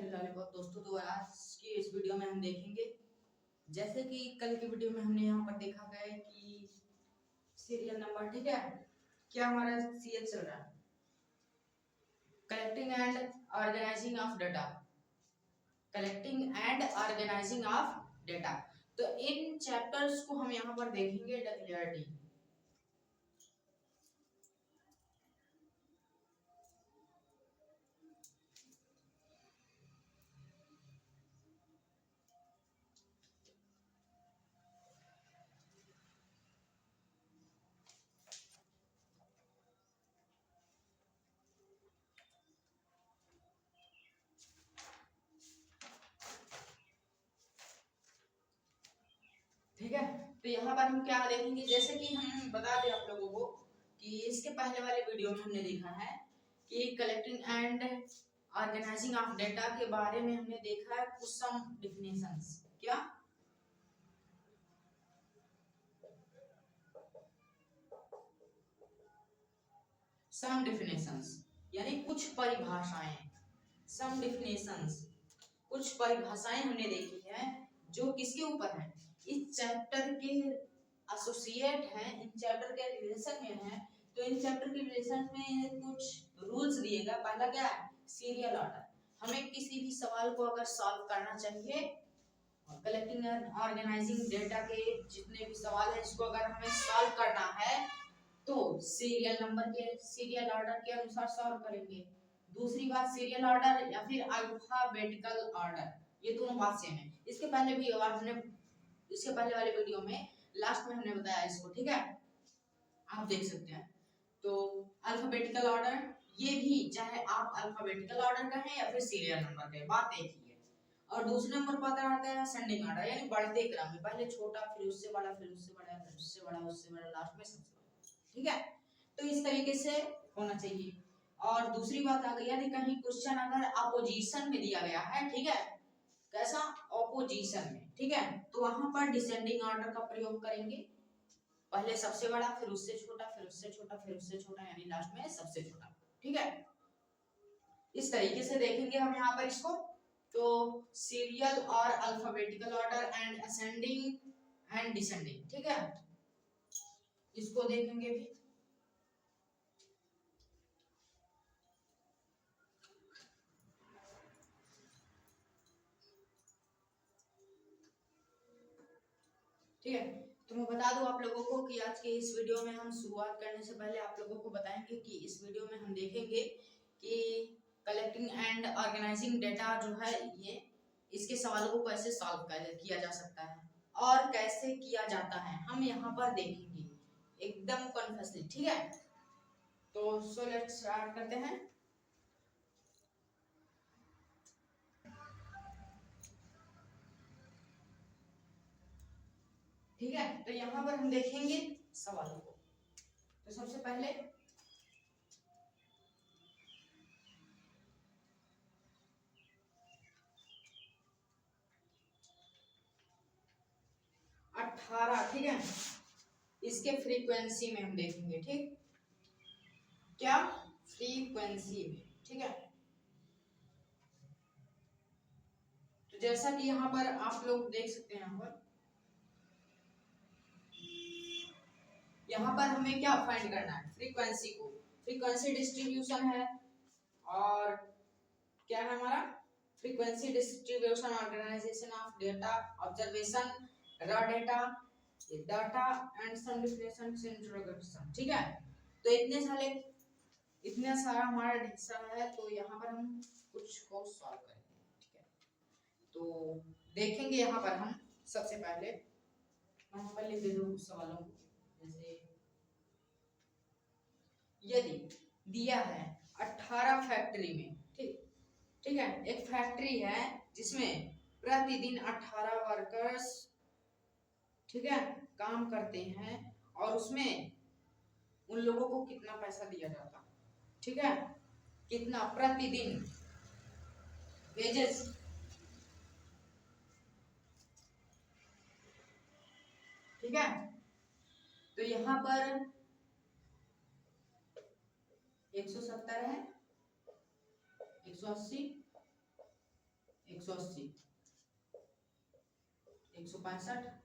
Lollipop दोस्तों। तो आज की इस वीडियो में हम देखेंगे, जैसे कि कल की वीडियो में हमने यहाँ पर देखा गया कि सीरियल नंबर, ठीक है, क्या हमारा सीएच चल रहा है, collecting and organising of data, collecting and organising of data. तो इन चैप्टर्स को हम यहाँ पर देखेंगे क्लियरिटी। ठीक है, तो यहाँ पर हम क्या देखेंगे, जैसे कि हम बता दें आप लोगों को कि इसके पहले वाले वीडियो में हमने देखा है कि collecting and organising of data के बारे में हमने देखा है कुछ सम डिफिनेशंस। क्या सम डिफिनेशंस यानी कुछ परिभाषाएं, सम डिफिनेशंस कुछ परिभाषाएं हमने देखी है जो किसके ऊपर है, इस चैप्टर के एसोसिएट हैं, इन चैप्टर के रिलेशन में है। तो इन चैप्टर के रिलेशन में कुछ रूल्स दिए गए। पहला क्या है, सीरियल ऑर्डर। हमें किसी भी सवाल को अगर सॉल्व करना चाहिए, कलेक्टिंग एंड ऑर्गेनाइजिंग डेटा के जितने भी सवाल है इसको अगर हमें सॉल्व करना है तो सीरियल नंबर के सीरियल ऑर्डर के अनुसार सॉल्व करेंगे। दूसरी बात सीरियल ऑर्डर या फिर अल्फाबेटिकल ऑर्डर, ये दोनों बात सेम है। इसके पहले भी हमने इसके पहले वाले वीडियो में लास्ट में हमने बताया इसको, ठीक है, आप देख सकते हैं। तो अल्फाबेटिकल ऑर्डर, ये भी चाहे आप अल्फाबेटिकल ऑर्डर कहें या फिर सीरियल नंबर कहें, बात एक ही है। और दूसरे नंबर पर आता है असेंडिंग ऑर्डर, यानी बढ़ते क्रम में, पहले छोटा फिर उससे बड़ा फिर उससे बड़ा फिर उससे बड़ा उससे बड़ा लास्ट में सबसे बड़ा, ठीक है। तो इस तरीके से होना चाहिए। और दूसरी बात आ गई, यदि कहीं क्वेश्चन अगर अपोजिशन में दिया गया है, ठीक है, कैसा ऑपोजिशन में, ठीक है, तो वहां पर डिसेंडिंग ऑर्डर का प्रयोग करेंगे। पहले सबसे बड़ा फिर उससे छोटा फिर उससे छोटा फिर उससे छोटा, यानी लास्ट में सबसे छोटा, ठीक है। इस तरीके से देखेंगे हम यहाँ पर इसको। तो सीरियल और alphabetical order and ascending and descending, ठीक है, इसको देखेंगे भी। ठीक है, तो मैं बता दूं आप लोगों को कि आज के इस वीडियो में हम शुरुआत करने से पहले आप लोगों को बताएंगे कि इस वीडियो में हम देखेंगे कि कलेक्टिंग एंड ऑर्गेनाइजिंग डेटा जो है, ये इसके सवालों को कैसे सॉल्व किया जा सकता है और कैसे किया जाता है, हम यहाँ पर देखेंगे एकदम कॉन्फिडेंटली, ठीक है। तो सो लेट्स स्टार्ट करते हैं। ठीक है, तो यहाँ पर हम देखेंगे सवालों को। तो सबसे पहले 18, ठीक है, इसके फ्रीक्वेंसी में हम देखेंगे, ठीक, क्या फ्रीक्वेंसी में, ठीक है। तो जैसा कि यहाँ पर आप लोग देख सकते हैं, यहाँ पर हमें क्या फाइंड करना है, फ्रीक्वेंसी को। फ्रीक्वेंसी डिस्ट्रीब्यूशन है, और क्या है हमारा, frequency distribution organisation of data, observation, raw data, data and some definition introduction, ठीक है। तो इतने सारा हमारा हिस्सा है, तो यहाँ पर हम कुछ को सॉल्व करेंगे, ठीक है। तो देखेंगे यहाँ पर हम सबसे पहले, मैं यहाँ पर लिख देता हूँ सवालों को। जैसे यदि दिया है 18 फैक्ट्री में, ठीक, ठीक है, एक फैक्ट्री है जिसमें प्रतिदिन 18 वर्कर्स, ठीक है, काम करते हैं, और उसमें उन लोगों को कितना पैसा दिया जाता, ठीक है, कितना प्रतिदिन वेजेस, ठीक है। तो यहाँ पर 170 है, 180, 180, 165,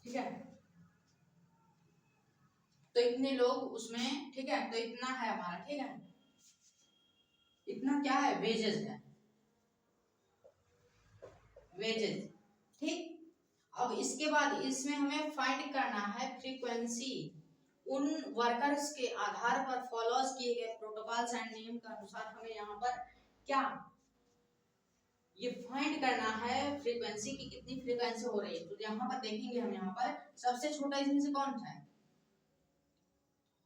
ठीक है। तो इतने लोग उसमें, ठीक है, तो इतना है हमारा, ठीक है, इतना क्या है, वेजेस है, वेजेस, ठीक। अब इसके बाद इसमें हमें फाइंड करना है फ्रीक्वेंसी उन वर्कर्स के आधार पर फॉलोज किए गए प्रोटोकॉल्स एंड नियम के अनुसार हमें यहाँ पर क्या ये फाइंड करना है फ्रीक्वेंसी की, कितनी फ्रीक्वेंसी हो रही है। तो यहाँ पर देखेंगे हम, यहाँ पर सबसे छोटा इसमें से कौन सा है,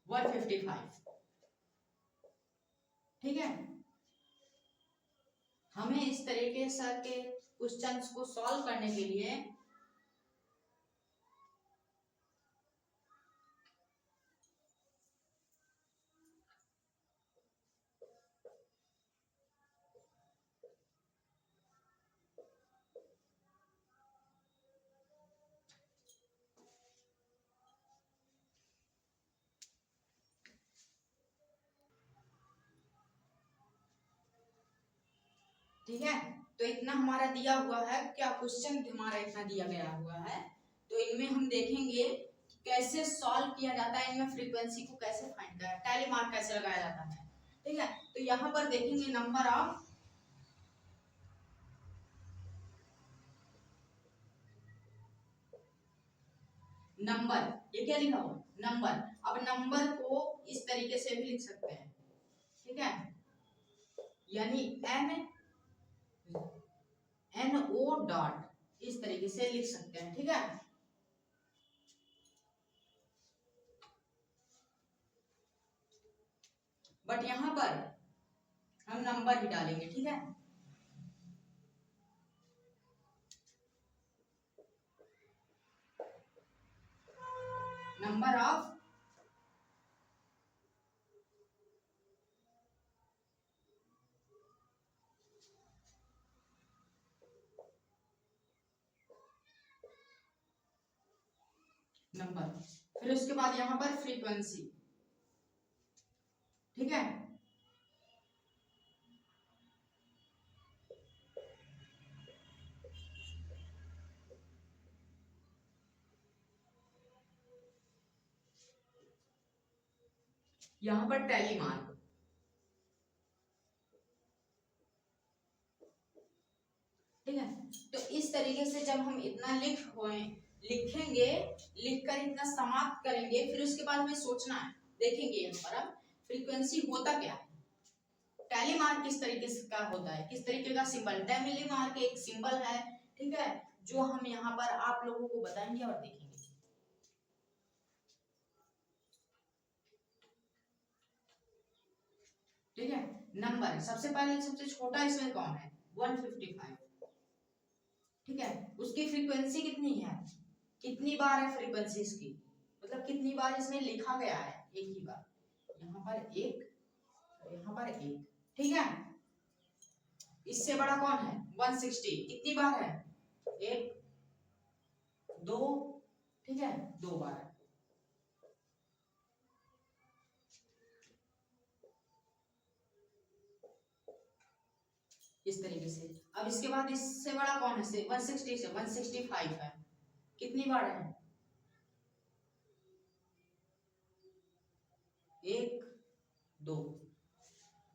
155, ठीक है। हमें इस तरीके से के क्वेश्चंस को सॉल्व करने के लिए ठीक है। तो इतना हमारा दिया हुआ है, क्या क्वेश्चन हमारा इतना दिया गया हुआ है। तो इनमें हम देखेंगे कैसे सॉल्व किया जाता है, इनमें फ्रीक्वेंसी को कैसे फाइंड करें, टैली मार्क कैसे लगाया जाता है, ठीक है। तो यहाँ पर देखेंगे नंबर ऑफ नंबर, ये क्या लिखा हुआ, नंबर। अब नंबर को इस तरीके से भी लिख सकते हैं, ठीक है, यानी NO डॉट इस तरीके से लिख सकते हैं, ठीक है। बट यहां पर हम नंबर ही डालेंगे, ठीक है। नंबर ऑफ नंबर, फिर उसके बाद यहां पर फ्रीक्वेंसी, ठीक है। यहां पर टैली मार्क, ठीक है। तो इस तरीके से जब हम इतना लिखेंगे, लिखकर इतना समाप्त करेंगे, फिर उसके बाद हमें सोचना है, देखेंगे यहाँ पर अब फ्रीक्वेंसी होता क्या है, टैली मार्क किस तरीके से का होता है, किस तरीके का सिंबल, टैली मार्क एक सिंबल है, ठीक है, जो हम यहाँ पर आप लोगों को बताएंगे और देखेंगे, ठीक है। नंबर सबसे पहले, सबसे छोटा इसमें कौन है, 155, ठीक है। उसकी फ्रीक्वेंसी कितनी है, कितनी बार है फ्रीक्वेंसी इसकी, मतलब कितनी बार इसमें लिखा गया है, एक ही बार, यहाँ पर एक, यहाँ पर एक, ठीक है। इससे बड़ा कौन है, 160, कितनी बार है, एक, दो, ठीक है, दो बार है। इस तरीके से। अब इसके बाद इससे बड़ा कौन है, 160 से 165 है, कितनी बार है, एक, दो,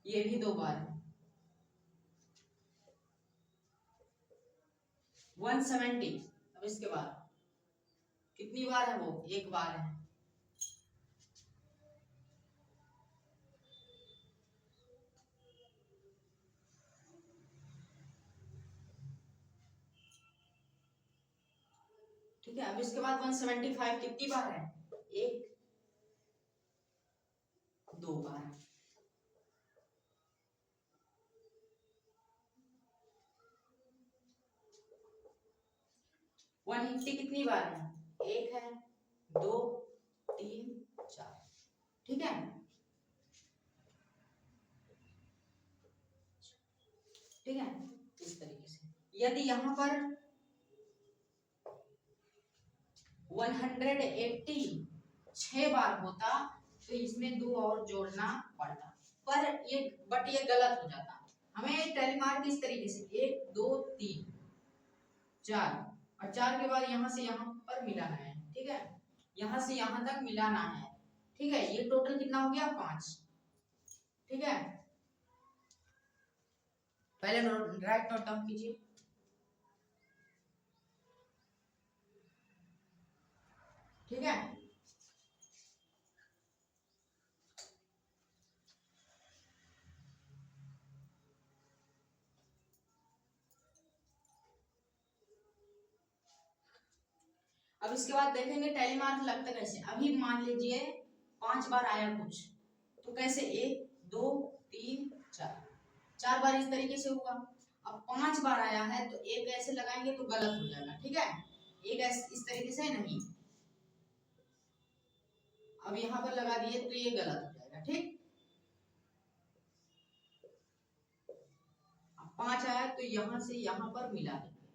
ये भी दो बार है। 170, अब इसके बाद कितनी बार है, वो एक बार है। ठीक है। अब इसके बाद 175 कितनी बार है, एक, दो बार। 180 कितनी बार है? एक है, 2, 3, 4, ठीक है। ठीक है, इस तरीके से। यदि यहाँ पर 180 6 बार होता तो इसमें 2 और जोड़ना पड़ता, पर ये गलत हो जाता। हमें टैली मार्क इस तरीके से 1 2 3 4 और 4 के बाद यहाँ से यहाँ पर मिलाना है, ठीक है, यहाँ से यहाँ तक मिलाना है, ठीक है। ये टोटल कितना हो गया? 5, ठीक है। पहले राइट नोट डाउन कीजिए। ठीक है, अब इसके बाद देखेंगे टैली मार्क लगता कैसे। अभी मान लीजिए 5 बार आया कुछ, तो कैसे 1 2 3 4 बार इस तरीके से हुआ। अब 5 बार आया है तो एक ऐसे लगाएंगे तो गलत हो जाएगा, ठीक है। एक ऐसे इस तरीके से नहीं, अब यहाँ पर लगा दिए तो ये गलत हो जाएगा, ठीक। अब 5 आया तो यहाँ से यहाँ पर मिला देंगे,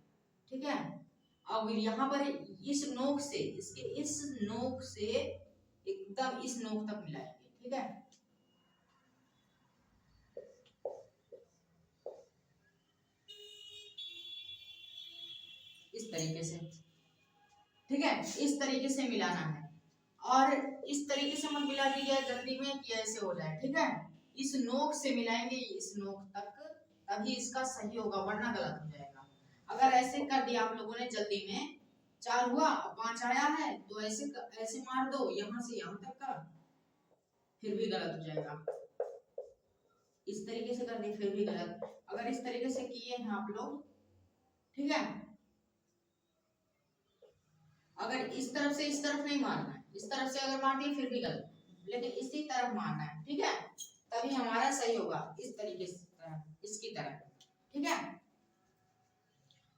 ठीक है। अब यहाँ पर इस नोक से इसके इस नोक से एकदम इस नोक तक मिलाएंगे, ठीक है। इस तरीके से, ठीक है, इस तरीके से मिलाना है। और इस तरीके से मत मिला दीजिए जल्दी में कि ऐसे हो जाए, ठीक है। इस नोक से मिलाएंगे इस नोक तक, तभी इसका सही होगा, वरना गलत हो जाएगा। अगर ऐसे कर दिया आप लोगों ने जल्दी में, 4 हुआ 5 आया है तो ऐसे ऐसे मार दो यहाँ से यहाँ तक का, फिर भी गलत हो जाएगा। इस तरीके से कर दिए फिर भी गलत। अगर इस तरीके से किए हैं आप लोग, ठीक है, अगर इस तरफ से इस तरफ नहीं मारना है, इस तरफ से अगर मार दिए फिर भी गलत, लेकिन इसी तरफ मारना है, ठीक है, तभी हमारा सही होगा। इस तरीके से इसकी तरह, ठीक है।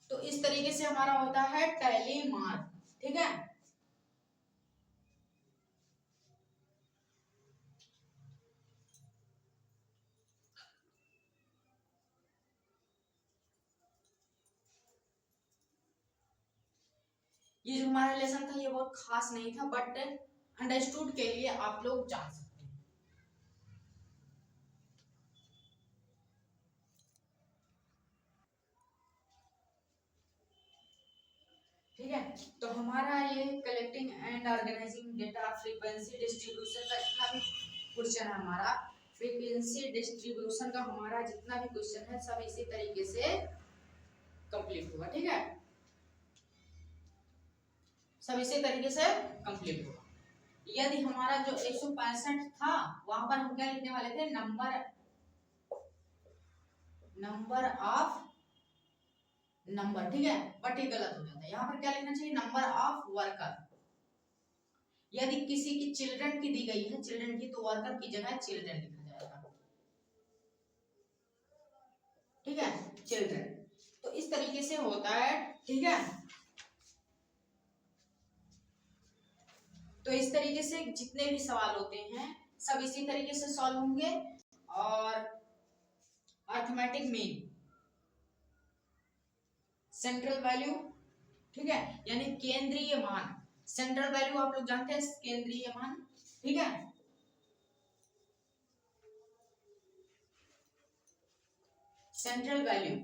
तो इस तरीके से हमारा होता है टैली मार्क, ठीक है। ये जो हमारा लेसन था ये बहुत खास नहीं था, बट अंडरस्टूड के लिए आप लोग जान सकते हैं। ठीक है, तो हमारा ये collecting and organising data, frequency distribution का जितना भी क्वेश्चन है, हमारा फ्रीक्वेंसी डिस्ट्रीब्यूशन का हमारा जितना भी क्वेश्चन है सब इसी तरीके से कंप्लीट होगा, ठीक है, सब इसी तरीके से कंप्लीट होगा। यदि हमारा जो 165 था वहां पर हम क्या लिखने वाले थे? नंबर ऑफ नंबर, ठीक है, बट ये गलत हो जाता है। यहाँ पर क्या लिखना चाहिए? Number of worker. यदि किसी की चिल्ड्रन की दी गई है, चिल्ड्रन की, तो वर्कर की जगह चिल्ड्रन लिखा जाएगा, ठीक है, चिल्ड्रन। तो इस तरीके से होता है, ठीक है। तो इस तरीके से जितने भी सवाल होते हैं सब इसी तरीके से सॉल्व होंगे। और अर्थमेटिक मीन, सेंट्रल वैल्यू, ठीक है, यानी केंद्रीय मान। सेंट्रल वैल्यू आप लोग जानते हैं, केंद्रीय मान, ठीक है। सेंट्रल वैल्यू,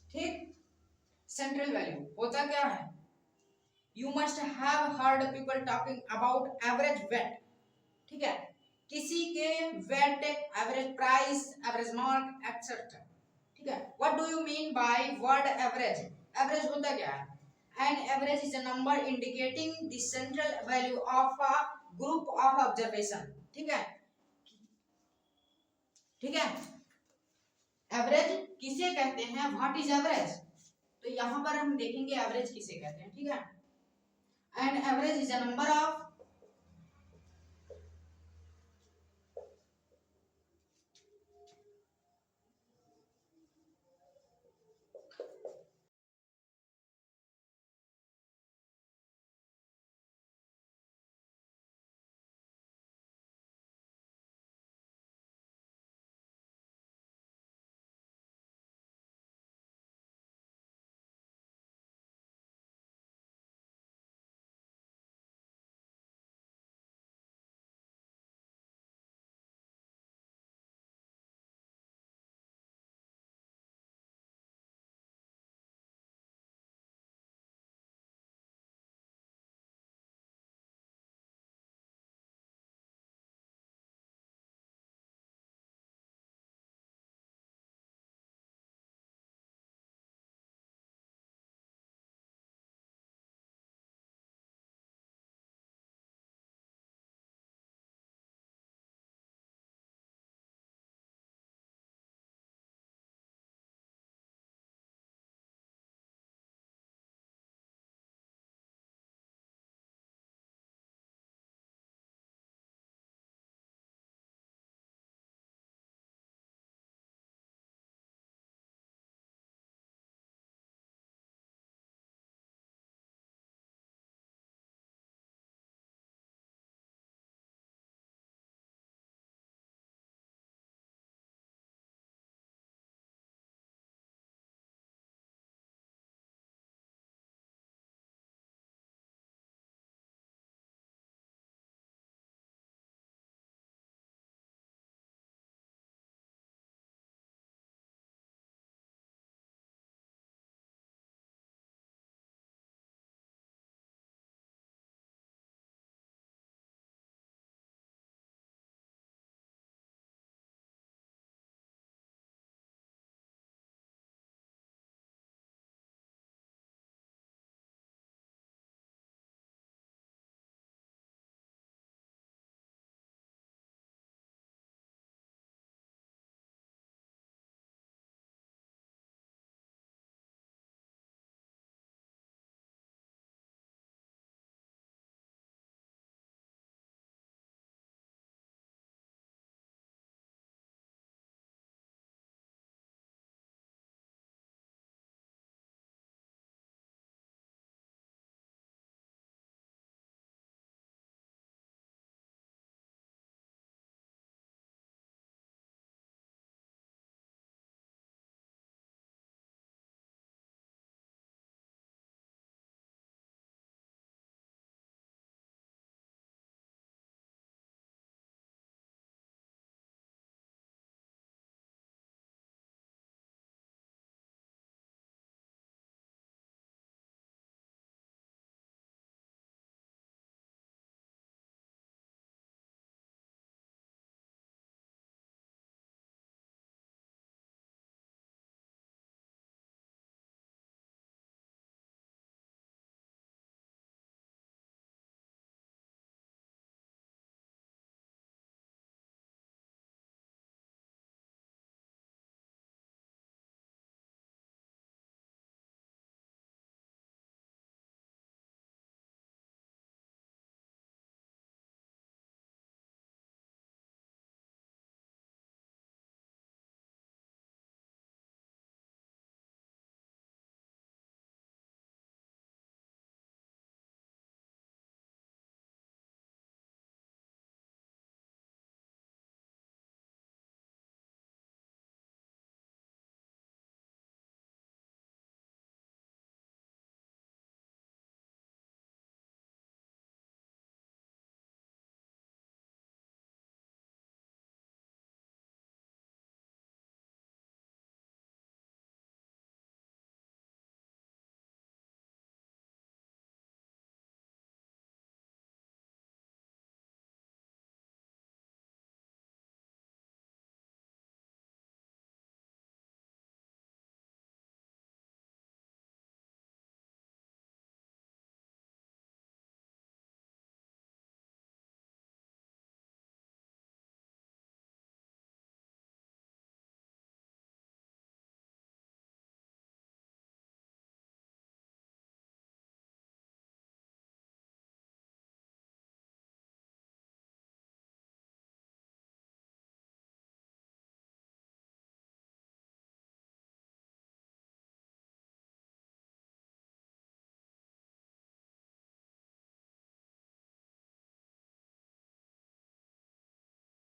ठीक, सेंट्रल वैल्यू होता क्या है? You must have heard people talking about average weight, ठीक है, किसी के weight, average price, average mark etcetera, ठीक है। What do you mean by word average? Average होता क्या है? An average is a number indicating the central value of a group of observation, ठीक है, ठीक है। एवरेज किसे कहते हैं? What is average? तो यहां पर हम देखेंगे एवरेज किसे कहते हैं, ठीक है। An average is a number of